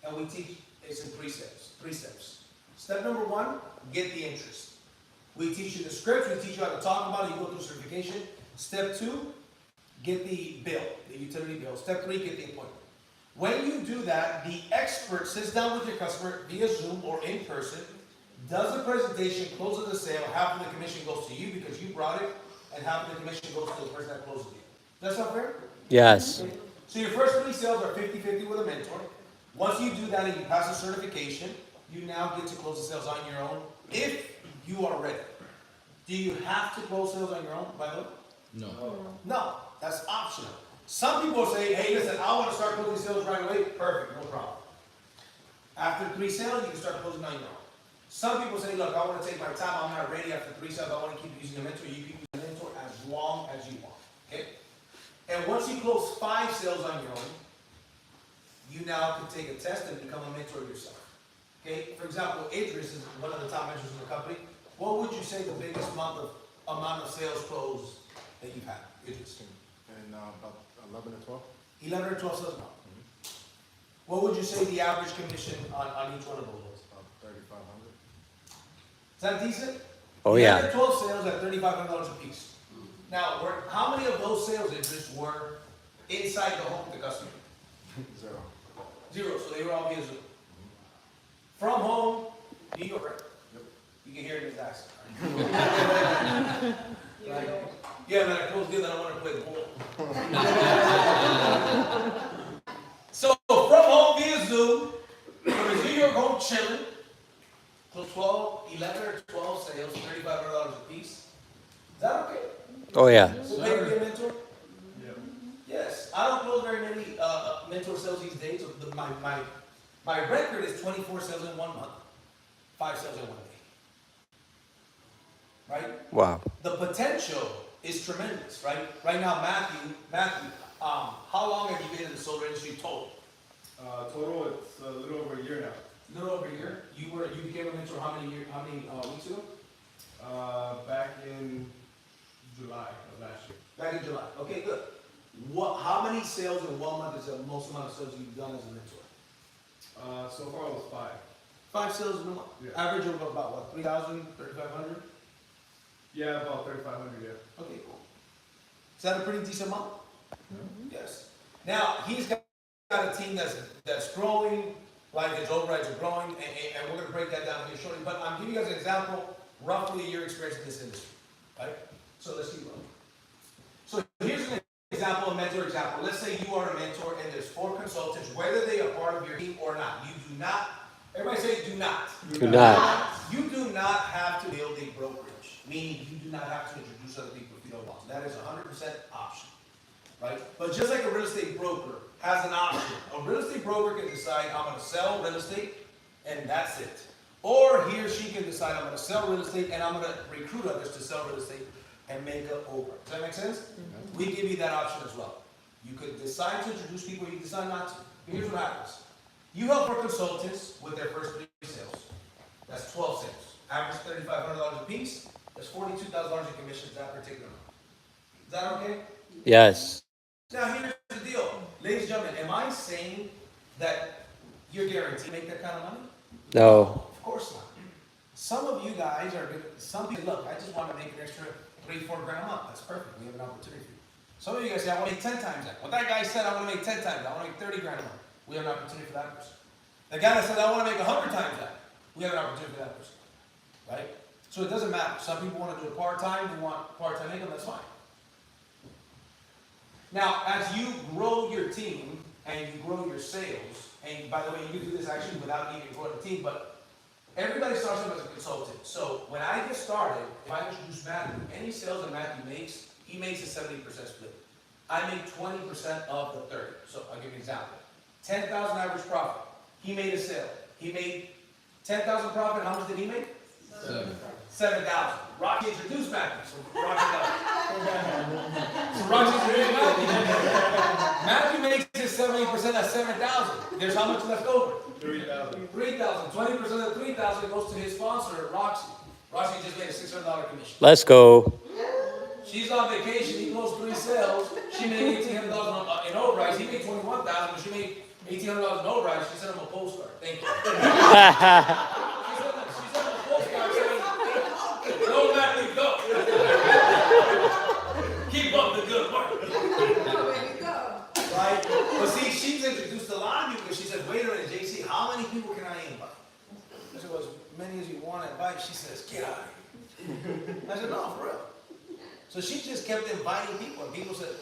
D: and we teach it's in 3 steps. 3 steps. Step number 1, get the interest. We teach you the script, we teach you how to talk about it, you go through certification. Step 2, get the bill, the utility bill. Step 3, get the appointment. When you do that, the expert sits down with your customer via Zoom or in person, does the presentation, closes the sale, half of the commission goes to you because you brought it, and half of the commission goes to the person that closed the deal. Does that sound fair?
B: Yes.
D: Okay. So your first 3 sales are 50-50 with a mentor. Once you do that and you pass the certification, you now get to close the sales on your own if you are ready. Do you have to close sales on your own, by the way?
E: No.
D: No, that's optional. Some people say, hey, listen, I want to start closing sales right away. Perfect, no problem. After 3 sales, you can start closing on your own. Some people say, look, I want to take my time. I'm not ready after 3 sales. I want to keep using a mentor. You can use a mentor as long as you want. Okay? And once you close 5 sales on your own, you now can take a test and become a mentor yourself. Okay? For example, Idris is one of the top mentors in the company. What would you say the biggest amount of sales closed that you've had, Idris?
F: And about 11 or 12?
D: 11 or 12 sales a month. What would you say the average commission on each one of those was?
F: About 3,500.
D: Is that decent?
B: Oh,
D: 11
B: yeah.
D: or 12 sales at $3,500 a piece. Now, how many of those sales interests were inside the home of the customer?
F: 0.
D: 0, so they were all via Zoom. From home, New York, right?
F: Yep.
D: You can hear it in his accent. Right? Yeah, man, I closed deal, then I want to play the ball. So, from home via Zoom, from his New York home chilling, close 11 or 12 sales, $3,500 a piece. Is that okay?
B: Oh, yeah.
D: So pay to be a mentor? Yeah. Yes. I don't close very many mentor sales these days. My record is 24 sales in 1 month, 5 sales in 1 day. Right?
B: Wow.
D: The potential is tremendous, right? Right now, Matthew, how long have you been in the solar industry total?
G: Total, it's a little over a year now.
D: A little over a year. You became a mentor how many weeks ago?
G: Back in July of last year.
D: Back in July. Okay, good. How many sales in 1 month is the most amount of sales you've done as a mentor?
G: So far it was 5.
D: 5 sales in a month.
G: Yeah.
D: Average of about what? 3,000, 3,500?
G: Yeah, about 3,500, yeah.
D: Okay, cool. Is that a pretty decent month? Yes. Now, he's got a team that's growing, like his overrides are growing, and we're going to break that down here shortly. But I'm giving you guys an example, roughly your experience in this industry, right? So let's keep going. So here's an example, a mentor example. Let's say you are a mentor and there's 4 consultants, whether they are part of your team or not. You do not, everybody say do not.
B: Do not.
D: You do not have to build a brokerage, meaning you do not have to introduce other people if you don't want to. That is 100% option, right? But just like a real estate broker has an option, a real estate broker can decide I'm going to sell real estate and that's it. Or he or she can decide I'm going to sell real estate and I'm going to recruit others to sell real estate and make it over. Does that make sense? Mm-hmm. We give you that option as well. You could decide to introduce people, you decide not to. But here's what happens. You help our consultants with their first 3 sales. That's 12 sales. Average $3,500 a piece. That's $42,000 in commissions that particular month. Is that okay?
B: Yes.
D: Now here's the deal. Ladies and gentlemen, am I saying that you're guaranteed to make that kind of money?
B: No.
D: Of course not. Some of you guys are good. Some people, look, I just want to make an extra $3-4 grand a month. That's perfect. We have an opportunity for you. Some of you guys say, I want to make 10 times that. What that guy said, I want to make 10 times that. I want to make 30 grand a month. We have an opportunity for that person. The guy that said, I want to make 100 times that. We have an opportunity for that person. Right? So it doesn't matter. Some people want to do it part-time. They want part-time income. That's fine. Now, as you grow your team and you grow your sales, and by the way, you can do this actually without even growing a team, but everybody starts off as a consultant. So when I get started, if I introduce Matthew, any sales that Matthew makes, he makes a 70% split. I make 20% of the 30. So I'll give you an example. 10,000 average profit. He made a sale. He made 10,000 profit. How much did he make? 7,000. Rocky introduced Matthew. So Rocky does. So Rocky introduced Matthew. Matthew makes his 70% at 7,000. There's how much left over?
G: 3,000.
D: 3,000. 20% of the 3,000 goes to his sponsor, Roxy. Roxy just made a $600 commission.
B: Let's go.
D: She's on vacation. He closed 3 sales. She made $1,800 in overrides. He made $21,000, but she made $1,800 in overrides. She sent him a postcard. Thank you. She sent him a postcard saying, "Go, Matthew, go. Keep up the good work." Right? But see, she's introduced a lot of people because she said, "Wait a minute, JC, how many people can I invite?" I said, "Well, as many as you want to invite." She says, "Get out of here." I said, "No, for real." So she just kept inviting people, and people said,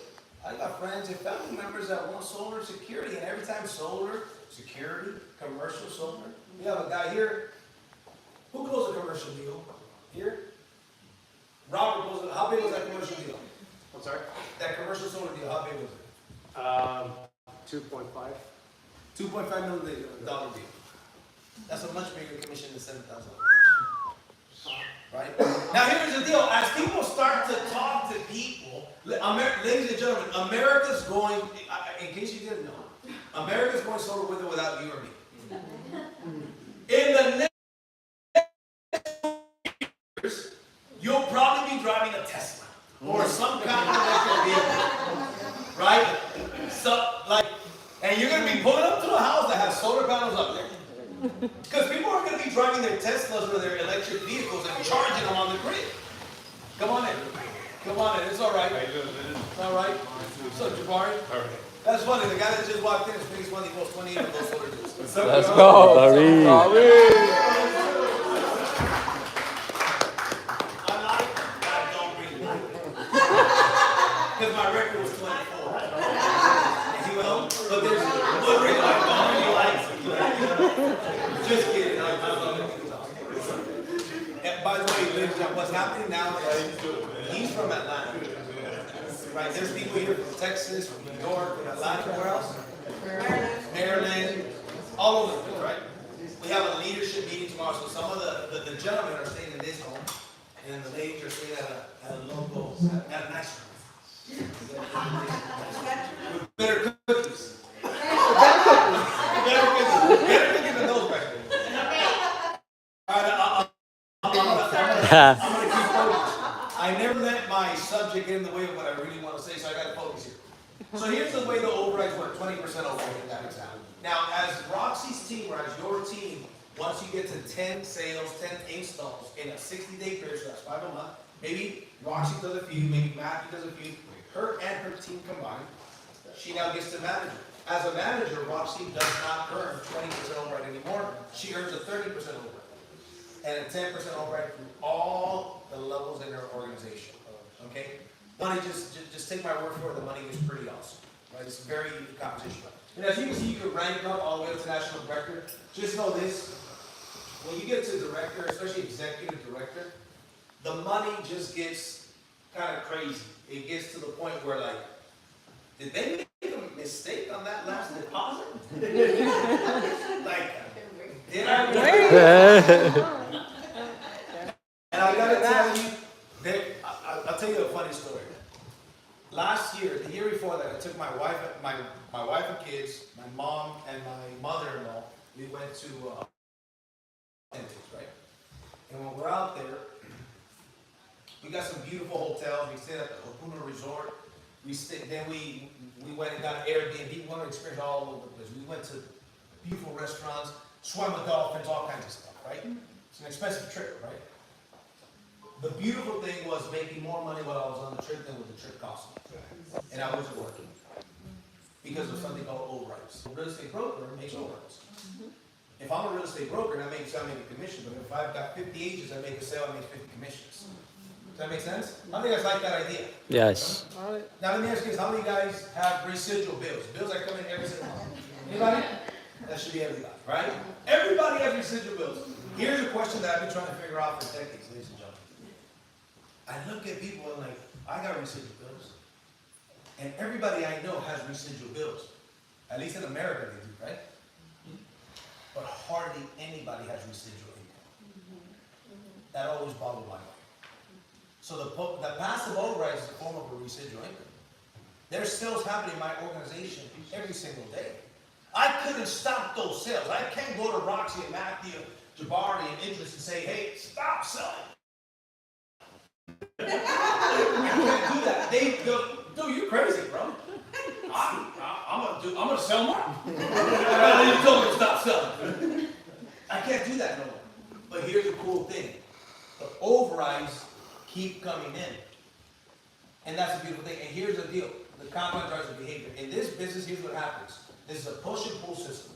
D: "I got friends and family members that want solar security," and every time solar, security, commercial solar. We have a guy here. Who closed a commercial deal? Here? Robert closed it. How big was that commercial deal?
F: I'm sorry?
D: That commercial solar deal, how big was it?
F: 2.5.
D: $2.5 million deal. That's a much bigger commission than $7,000. Right? Now here's the deal. As people start to talk to people, ladies and gentlemen, America's going, in case you didn't know, America's going solar with or without you or me. In the next years, you'll probably be driving a Tesla or some kind of electric vehicle. Right? So, like, and you're going to be pulling up to a house that has solar panels up there. Because people are going to be driving their Teslas or their electric vehicles and charging them on the grid. Come on in. Come on in. It's all right. It's all right. So, Jabari? That's funny. The guy that just walked in is biggest money goes 28 of those solar deals.
B: Let's go. Barry.
D: I like that. I don't really like it. Because my record was 24. You know? But there's one reason I don't really like it. Just kidding. And by the way, ladies and gentlemen, what's happening now is he's from Atlanta. Right? There's people here from Texas, from New York, from Atlanta, where else? Maryland, all over the place, right? We have a leadership meeting tomorrow, so some of the gentlemen are staying in this home, and the ladies are staying at a local, at a nice room. With better cookies. Better cookies than those back there. All right, I'm gonna keep focused. I never let my subject get in the way of what I really want to say, so I got to focus here. So here's the way the overrides work: 20% override in that example. Now, as Roxy's team or as your team, once you get to 10 sales, 10 installs in a 60-day period, so that's 5 a month. Maybe Roxy does a few, maybe Matthew does a few. Her and her team combined, she now gets to manager. As a manager, Roxy does not earn 20% override anymore. She earns a 30% override and a 10% override through all the levels in her organization. Okay? Money, just take my word for it, the money is pretty awesome. Right? It's a very unique composition. And as you can see, you can rank up all the way up to national director. Just know this, when you get to director, especially executive director, the money just gets kind of crazy. It gets to the point where, like, did they make a mistake on that last deposit? Like, did I? And I gotta tell you, I'll tell you a funny story. Last year, the year before that, I took my wife and kids, my mom and my mother-in-law. We went to right? And when we're out there, we got some beautiful hotels. We stayed at the Hakuna Resort. Then we went and got an Airbnb. We wanted to experience all over the place. We went to beautiful restaurants, swam with dolphins, all kinds of stuff, right? It's an expensive trip, right? The beautiful thing was making more money while I was on the trip than what the trip cost me. And I wasn't working. Because of something called overrides. A real estate broker makes overrides. If I'm a real estate broker and I make a commission, but if I've got 50 agents that make a sale, I make 50 commissions. Does that make sense? How many of you guys like that idea?
B: Yes.
D: Now let me ask you this, how many guys have residual bills? Bills that come in every single month. Anybody? That should be everybody, right? Everybody has residual bills. Here's a question that I've been trying to figure out for decades, ladies and gentlemen. I look at people and like, I got residual bills. And everybody I know has residual bills. At least in America they do, right? But hardly anybody has residual income. That always boggled my mind. So the passive override is a form of a residual income. There's sales happening in my organization every single day. I couldn't stop those sales. I can't go to Roxy and Matthew, Jabari and Idris and say, hey, stop selling. I can't do that. They go, dude, you crazy, bro. I'm gonna sell more. You told me to stop selling. I can't do that no more. But here's the cool thing. The overrides keep coming in. And that's the beautiful thing. And here's the deal. The compound drives the behavior. In this business, here's what happens. This is a push and pull system.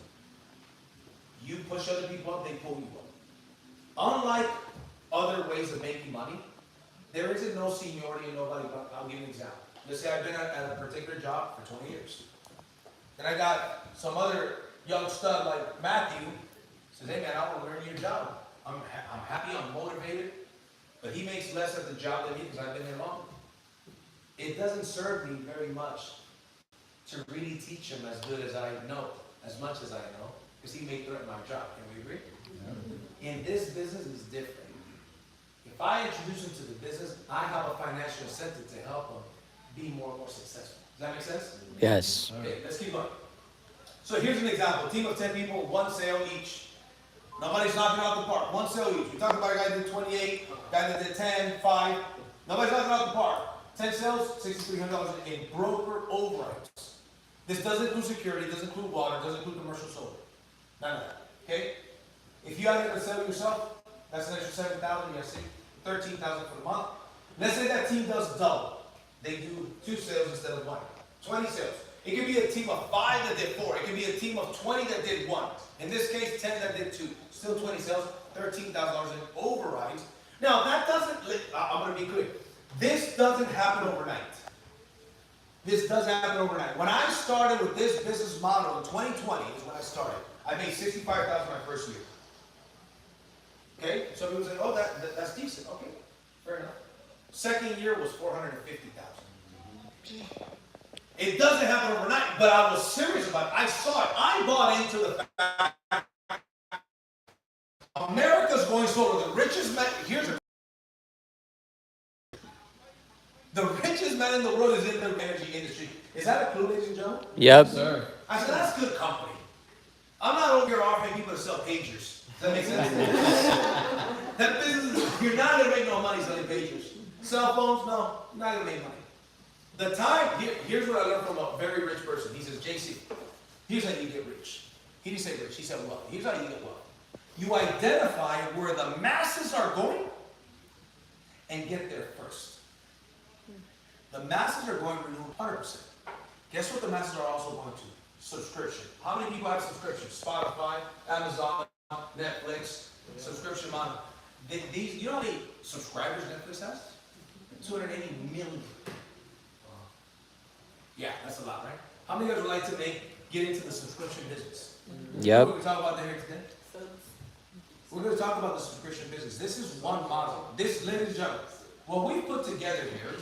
D: You push other people up, they pull you up. Unlike other ways of making money, there isn't no seniority in nobody, but I'll give you an example. Let's say I've been at a particular job for 20 years. Then I got some other young stud like Matthew, says, hey man, I want to learn your job. I'm happy, I'm motivated, but he makes less at the job than me because I've been there longer. It doesn't serve me very much to really teach him as good as I know, as much as I know, because he may threaten my job. Can we agree? Yeah. In this business, it's different. If I introduce him to the business, I have a financial incentive to help him be more and more successful. Does that make sense?
B: Yes.
D: Okay, let's keep going. So here's an example. A team of 10 people, one sale each. Nobody's knocking out the park. One sale each. We talked about a guy that did 28, a guy that did 10, 5. Nobody's knocking out the park. 10 sales, $6,300 in broker overrides. This doesn't include security, doesn't include water, doesn't include commercial solar. None of that. Okay? If you had to sell yourself, that's an extra $7,000. You have $13,000 for the month. Let's say that team does double. They do 2 sales instead of 1. 20 sales. It could be a team of 5 that did 4. It could be a team of 20 that did 1. In this case, 10 that did 2. Still 20 sales, $13,000 in overrides. Now, that doesn't, I'm going to be clear. This doesn't happen overnight. This doesn't happen overnight. When I started with this business model in 2020 is when I started. I made $65,000 my first year. Okay? Some people say, oh, that's decent. Okay, fair enough. Second year was $450,000. It doesn't happen overnight, but I was serious about it. I saw it. I bought into the fact America's going solar. The richest man, the richest man in the world is in the energy industry. Is that a clue, ladies and gentlemen?
B: Yep.
G: Sir.
D: I said, that's good company. I'm not over here offering people to sell pagers. Does that make sense? That business, you're not going to make no money selling pagers. Cell phones, no, you're not going to make money. The time, here's what I learned from a very rich person. He says, JC, here's how you get rich. He didn't say rich, he said wealth. Here's how you get wealth. You identify where the masses are going and get there first. The masses are going renewable 100%. Guess what the masses are also going to? Subscription. How many people have subscriptions? Spotify, Amazon, Netflix, subscription model. You know how many subscribers Netflix has? 280 million. Yeah, that's a lot, right? How many of you guys would like to get into the subscription business?
B: Yep.
D: We're going to talk about that here today. We're going to talk about the subscription business. This is one model. This, ladies and gentlemen, what we put together here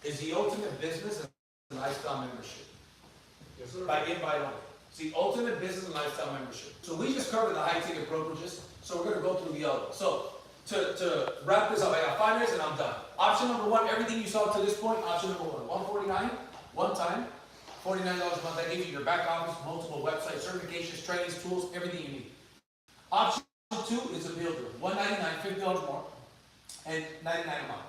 D: is the ultimate business and lifestyle membership. Yes, sir. By invite only. It's the ultimate business and lifestyle membership. So we just covered the high ticket brokerages, so we're going to go through the other. So to wrap this up, I got 5 minutes and I'm done. Option number 1, everything you saw to this point, option number 1, $149, one time, $49 a month. That gives you your back office, multiple websites, certifications, trainings, tools, everything you need. Option 2 is a builder, $199, $50 more, and $99 a month.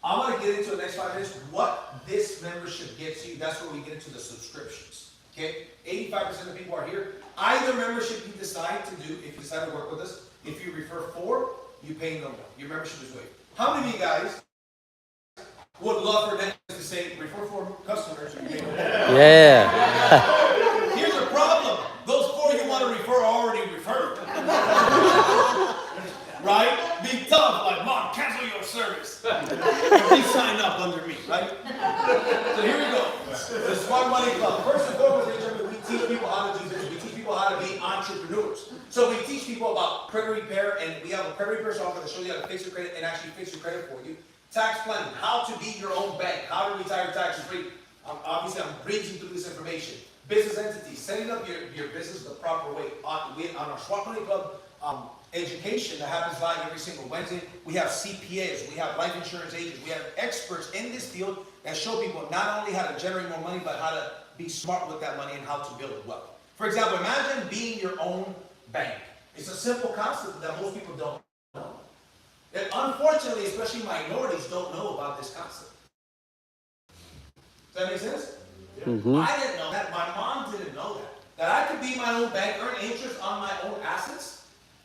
D: I'm going to get into the next 5 minutes what this membership gets you. That's where we get into the subscriptions. Okay? 85% of people are here. Either membership you decide to do, if you decide to work with us, if you refer 4, you pay no more. Your membership is waived. How many of you guys would love for them to say, refer 4 customers, you pay no more?
B: Yeah.
D: Here's the problem. Those 4 you want to refer are already referred. Right? Be tough, like, Mom, cancel your service. Please sign up under me, right? So here we go. The Smart Money Club. First and foremost, ladies and gentlemen, we teach people how to do this. We teach people how to be entrepreneurs. So we teach people about credit repair, and we have a credit repair software that shows you how to fix your credit and actually fix your credit for you. Tax planning, how to be your own bank, how to retire tax-free. Obviously, I'm bridging through this information. Business entities, setting up your business the proper way. On our Smart Money Club education that happens live every single Wednesday, we have CPAs, we have life insurance agents, we have experts in this field that show people not only how to generate more money, but how to be smart with that money and how to build wealth. For example, imagine being your own bank. It's a simple concept that most people don't know. And unfortunately, especially minorities don't know about this concept. Does that make sense?
B: Mm-hmm.
D: I didn't know that. My mom didn't know that. That I could be my own bank, earn interest on my own assets,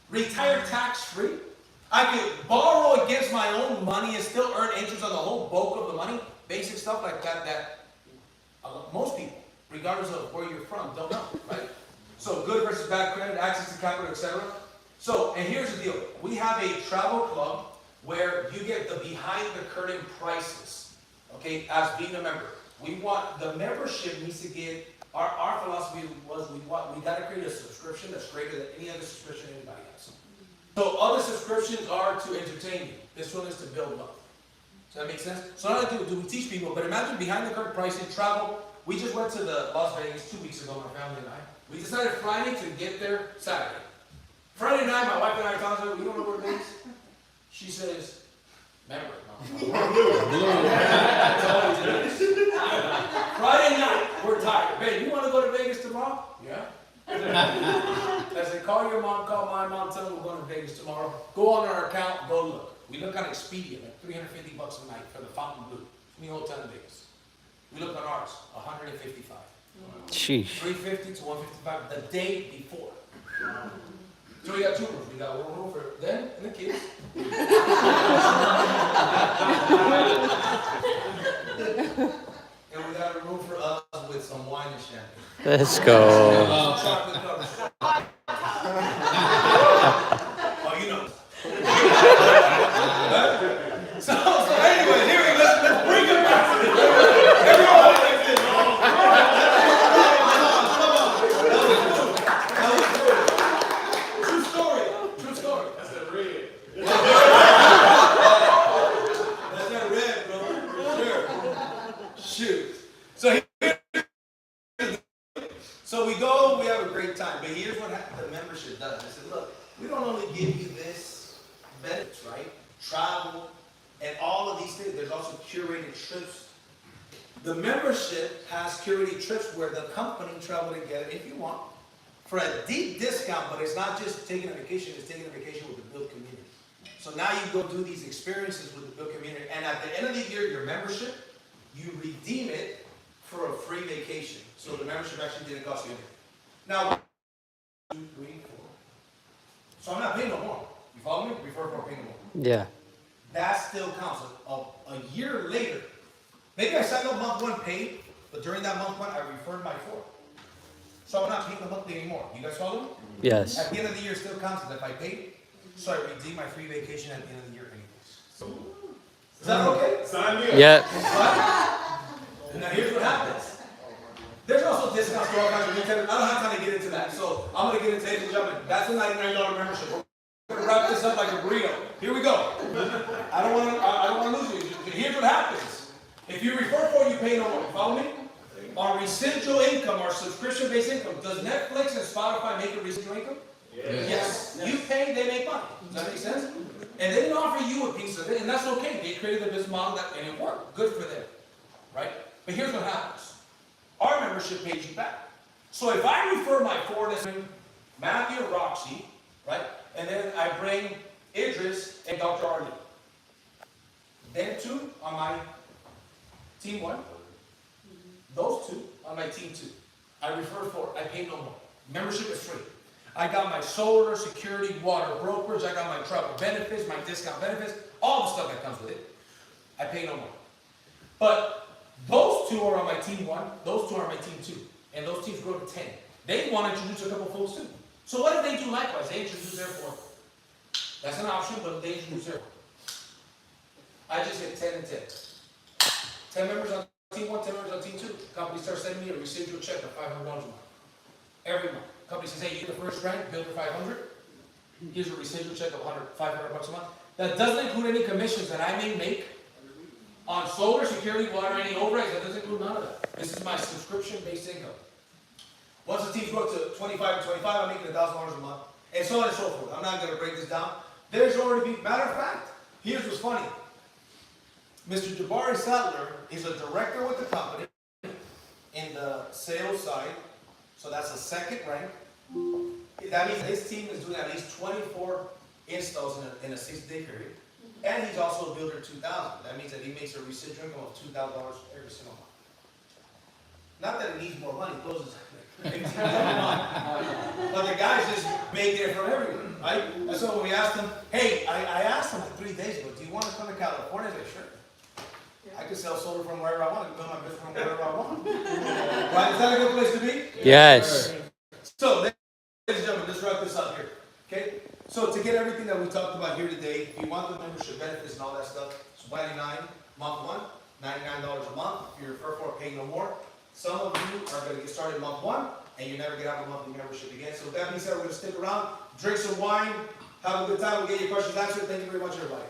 D: retire tax-free. I could borrow against my own money and still earn interest on the whole bulk of the money. Basic stuff like that most people, regardless of where you're from, don't know, right? So good versus bad credit, access to capital, etc. So, and here's the deal. We have a travel club where you get the behind the curtain prices, okay, as being a member. We want, the membership needs to get, our philosophy was we got to create a subscription that's greater than any other subscription anybody has. So other subscriptions are to entertain you. This one is to build wealth. Does that make sense? So not only do we teach people, but imagine behind the curtain pricing, travel. We just went to the Las Vegas 2 weeks ago, my family and I. We decided Friday to get there Saturday. Friday night, my wife and I are talking, we don't know where Vegas. She says, member. Friday night, we're tired. Babe, you want to go to Vegas tomorrow? Yeah. I said, call your mom, call my mom, tell them we're going to Vegas tomorrow. Go on our account, go look. We look on Expedia, like $350 a night for the Fontainebleau. New hotel in Vegas. We look on ours, $155.
B: Sheesh.
D: $350 to $155 the day before. So we got 2 rooms. We got one room for them and the kids. And we got a room for us with some wine and champagne.
B: Let's go.
D: Chocolate covered. Oh, you know. So anyway, here we go. Let's bring it back. Everyone, true story. True story. That's that red. That's that red, bro. Sure. Shoot. So we go, we have a great time. But here's what the membership does. They said, look, we don't only give you this benefits, right? Travel and all of these things. There's also curated trips. The membership has curated trips where the company travel together, if you want, for a deep discount, but it's not just taking a vacation, it's taking a vacation with the Byld community. So now you go do these experiences with the Byld community, and at the end of the year, your membership, you redeem it for a free vacation. So the membership actually didn't cost you anything. Now, 1, 2, 3, 4. So I'm not paying no more. You follow me? Refer for paying no more.
B: Yeah.
D: That still counts. A year later, maybe I signed up month 1 paid, but during that month 1, I referred my 4. So I'm not paying the monthly anymore. You guys follow me?
B: Yes.
D: At the end of the year, it still counts as if I paid. So I redeem my free vacation at the end of the year anyways. Is that okay?
G: Sign me up.
B: Yeah.
D: Now here's what happens. There's also discounts for all kinds of retailers. I don't have time to get into that, so I'm going to get into it, ladies and gentlemen. That's a $99 membership. We're going to wrap this up like a burrito. Here we go. I don't want to lose you. Here's what happens. If you refer for it, you pay no more. You follow me? Our residual income, our subscription-based income, does Netflix and Spotify make a residual income? Yes. You pay, they make money. Does that make sense? And they didn't offer you a piece of it, and that's okay. They created a business model and it worked. Good for them. Right? But here's what happens. Our membership pays you back. So if I refer my 4 to Matthew and Roxy, right? And then I bring Idris and Dr. Arlie. Then 2 on my team 1. Those 2 on my team 2. I refer 4. I pay no more. Membership is free. I got my solar, security, water brokerage, I got my travel benefits, my discount benefits, all the stuff that comes with it. I pay no more. But those two are on my team 1, those two are on my team 2, and those teams grow to 10. They want to introduce a couple folks too. So what if they do likewise? They introduce their 4. That's an option, but they introduce their 4. I just hit 10 and 10. 10 members on team 1, 10 members on team 2. Company starts sending me a residual check of $500 a month. Every month. Company says, hey, you get the first rank, Byld for 500. Here's a residual check of $500 a month. That doesn't include any commissions that I may make on solar, security, water, any overrides. That doesn't include none of that. This is my subscription-based income. Once the teams go up to 25 and 25, I'm making $1,000 a month. And so on and so forth. I'm not going to break this down. There's already been, matter of fact, here's what's funny. Mr. Jabari Sattler is a director with the company in the sales side. So that's a second rank. That means his team is doing at least 24 installs in a 6-day period. And he's also a Builder 2000. That means that he makes a residual income of $2,000 every single month. Not that he needs more money, he closes but the guys just make it from everywhere, right? And so when we asked him, hey, I asked him 3 days ago, do you want to come to California? He's like, sure. I can sell solar from wherever I want, I can build my business from wherever I want. Right? Is that a good place to be?
B: Yes.
D: So, ladies and gentlemen, let's wrap this up here. Okay? So to get everything that we talked about here today, if you want the membership benefits and all that stuff, it's $99 month 1, $99 a month. If you're for paying no more. Some of you are going to get started month 1, and you never get out of monthly membership again. So with that being said, we're going to stick around, drink some wine, have a good time, we'll get your questions answered. Thank you very much, everybody.